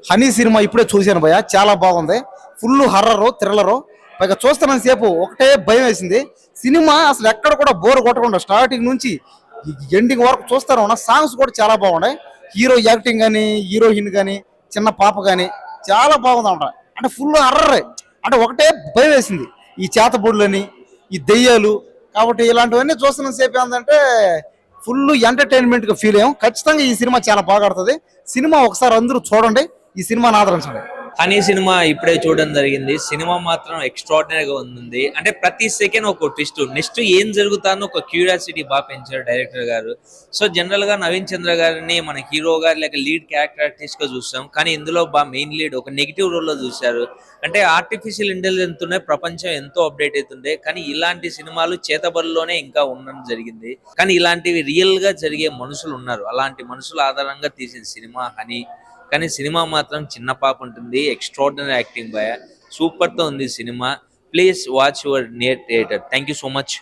Honey cinema ఇప్పుడే చూశాను భయ్య, చాలా బాగుంది. ఫుల్ హర్రరు థ్రిల్లరు, పైగా చూస్తున్నంత సేపు ఒకటే భయం వేసింది. సినిమా అసలు ఎక్కడ కూడా బోర్ కొట్టకుండా స్టార్టింగ్ నుంచి ఎండింగ్ వరకు చూస్తాను ఉన్నా. సాంగ్స్ కూడా చాలా బాగున్నాయి. హీరో యాక్టింగ్ కానీ, హీరోయిన్ కానీ, చిన్న పాప కానీ చాలా బాగుంది అంట. అంటే ఫుల్ హర్రరే, అంటే ఒకటే భయం వేసింది ఈ చేతబడులని, ఈ దెయ్యాలు. కాబట్టి ఇలాంటివన్నీ చూస్తున్న సేపు ఏంటంటే ఫుల్ ఎంటర్టైన్మెంట్ గా ఫీల్ అయ్యాం. ఖచ్చితంగా ఈ సినిమా చాలా బాగా ఆడుతుంది. సినిమా ఒకసారి అందరూ చూడండి, ఈ సినిమాని ఆదరించండి. హనీ సినిమా ఇప్పుడే చూడడం జరిగింది. సినిమా మాత్రం ఎక్స్ట్రాడినరీ గా ఉంది. అంటే ప్రతి సెకండ్ ఒక ట్విస్ట్, నెక్స్ట్ ఏం జరుగుతానో ఒక క్యూరియాసిటీ బాగా పెంచారు డైరెక్టర్ గారు. సో జనరల్ గా నవీన్ చంద్ర గారిని మన హీరో గారు లేక లీడ్ క్యారెక్టర్ ఆర్టిస్ట్ గా చూస్తాం, కానీ ఇందులో బాగా మెయిన్ లీడ్ ఒక నెగిటివ్ రోల్ లో చూశారు. అంటే ఆర్టిఫిషియల్ ఇంటెలిజెన్స్ తోనే ప్రపంచం ఎంతో అప్డేట్ అవుతుంది, కానీ ఇలాంటి సినిమాలు చేతబడిలోనే ఇంకా ఉండడం జరిగింది. కానీ ఇలాంటివి రియల్ గా జరిగే మనుషులు ఉన్నారు, అలాంటి మనుషుల ఆధారంగా తీసిన సినిమా హనీ. కానీ సినిమా మాత్రం చిన్న పాప ఉంటుంది. ఎక్స్ట్రాడినరీ యాక్టింగ్ బాయ్, సూపర్ తో ఉంది cinema. Please watch your near theatre. Thank you so much.